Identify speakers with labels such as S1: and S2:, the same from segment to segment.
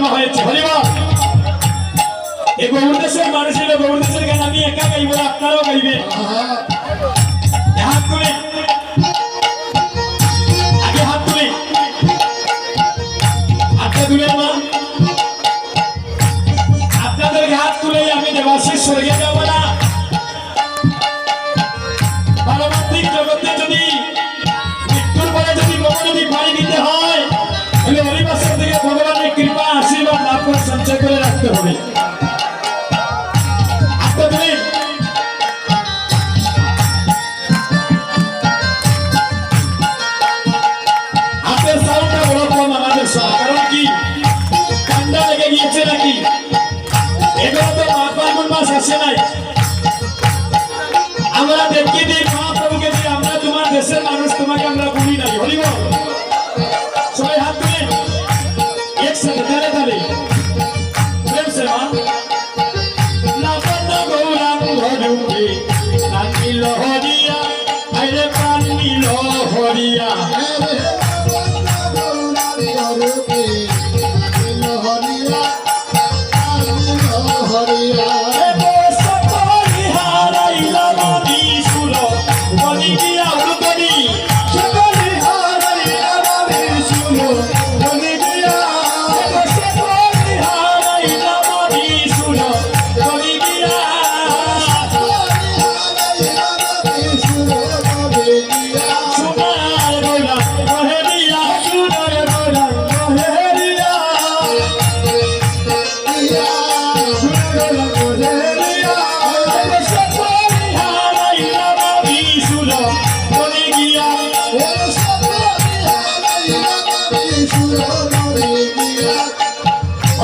S1: জন্ম হয়েছে। হরিবা এই বহু দেশের মানুষের বহু দেশের গান আমি একা গাইব, আপনারাও গাইবেন। হাত তুলে আগে হাত তুলে হাতটা তুলে মা আপনাদেরকে হাত তুলে আমি দেবাশিস স্বর্গে যাব না। পারমাত্মিক জগতে যদি মৃত্যুর পরে যদি যদি পানি দিতে হয় তাহলে হরিবাসর থেকে ভগবানের কৃপা আশীর্বাদ লাভ করে সঞ্চয় করে রাখতে হবে। আমরা দেখি দিই মহাপ্রভুকে দিই, আমরা তোমার দেশের মানুষ, তোমাকে আমরা বলি নাই। হরিব সবাই হাত তুলে একসাথে তালে তালে প্রেম সে মা লাবণ্য গৌরাঙ্গ রূপে প্রাণ নীল হরিয়া, আইরে প্রাণ নীল হরিয়া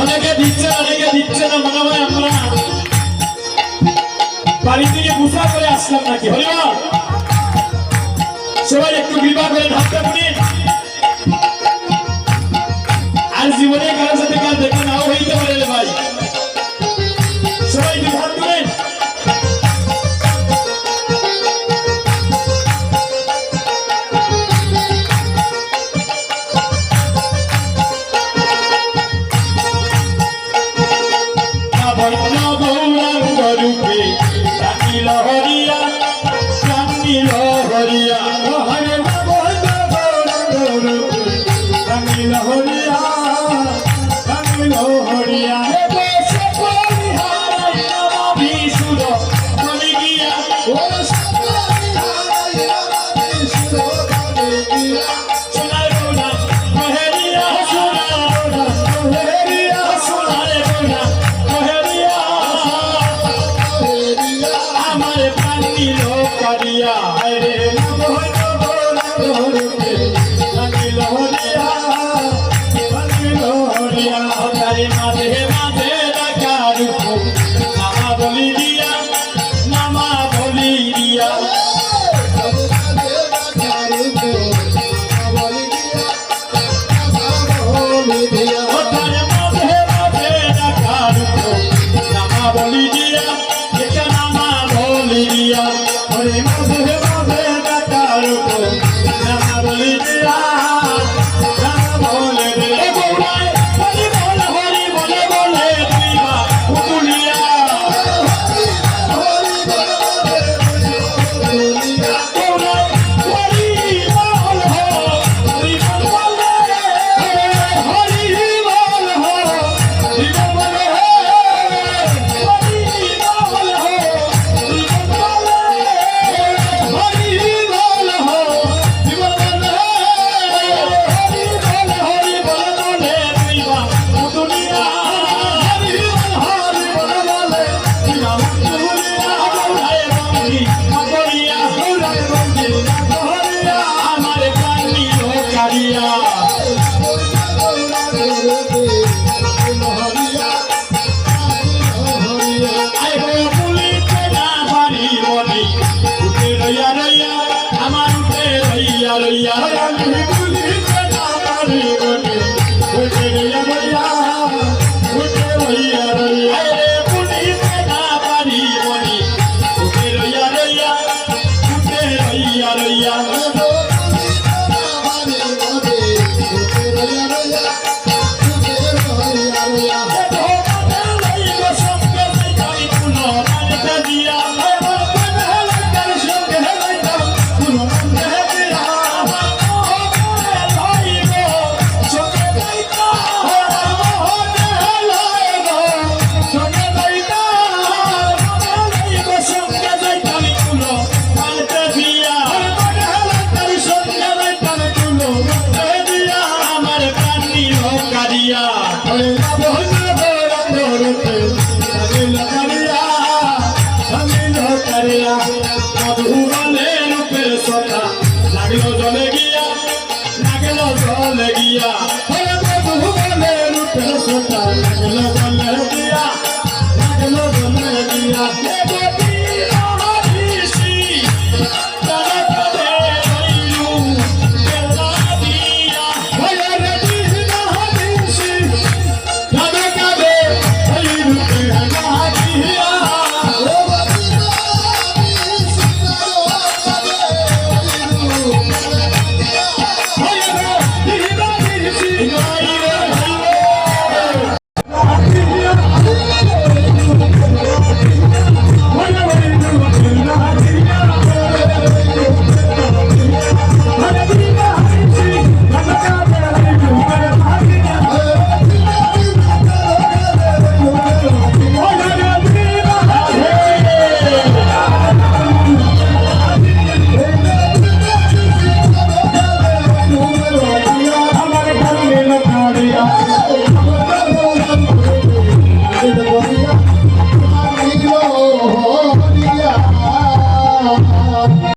S1: অনেকে দিচ্ছে না মনে হয় আমরা বাড়ি থেকে গুফা করে আসলাম নাকি। হরিবা সবাই একটু বিবাহ করে ঢাকতে পুনি আর জীবনে কারোর সাথে কাজ দেখে নাও হইতে পারে রে ভাই। সবাই বিবাহ করেন হরিয়া প্রাণ নীল হরিয়া, হরে প্রাণ নীল হরিয়া প্রাণ নীল হরিয়া বিশুর বলি গিয়া সোনার গোনা মহেরিয়া, সোনার গোনা মহেরিয়া, সোনার গোনা মহেরিয়া আমার প্রাণ নীল করিয়া, রে নীল হরিয়া নীল হরিয়া তারে মাঝে মাঝে ডাকা রূপ নামা বলি দিয়া, নামা বলি দিয়া তারে মাঝে মাঝে ডাকা রূপ নামা বলি দিয়া, এটা নামা বলি দিয়া, হরে মাঝে মাঝে ডাকা রূপ নামা বলি দিয়া, নামা বলে দিয়া গৌরায় হরি বল হরি বলে বলে দিবা উতুলিয়া গৌরায় হরি বল হরি বল বলে হরি বল হরি বল বলে হরি বল হরি বল বলে হরি বল হরি বল বলে হরি বল বলে দিবা উতুলিয়া হরি বল বলে দিবা উতুলিয়া গৌরায় বন্দি মকরিয়া, গৌরায় বন্দি মকরিয়া আমার প্রাণ নীল করিয়া আই গো পুলিতে না পারি বলি উঠে রইয়া রইয়া আমার উঠে রইয়া রইয়া আমি পুলিতে না পারি বলি উঠে রইয়া রইয়া উঠে রইয়া রইয়া রে পুলিতে না পারি বলি উঠে রইয়া রইয়া উঠে রইয়া রইয়া बोले गिया अरे बाबू बोले रूठे सोता लगलो बोले गिया ये बेटी हरीसी तना कदे भइलू केला दिया भया रे दीना हरीसी तना कदे भइलू केला दिया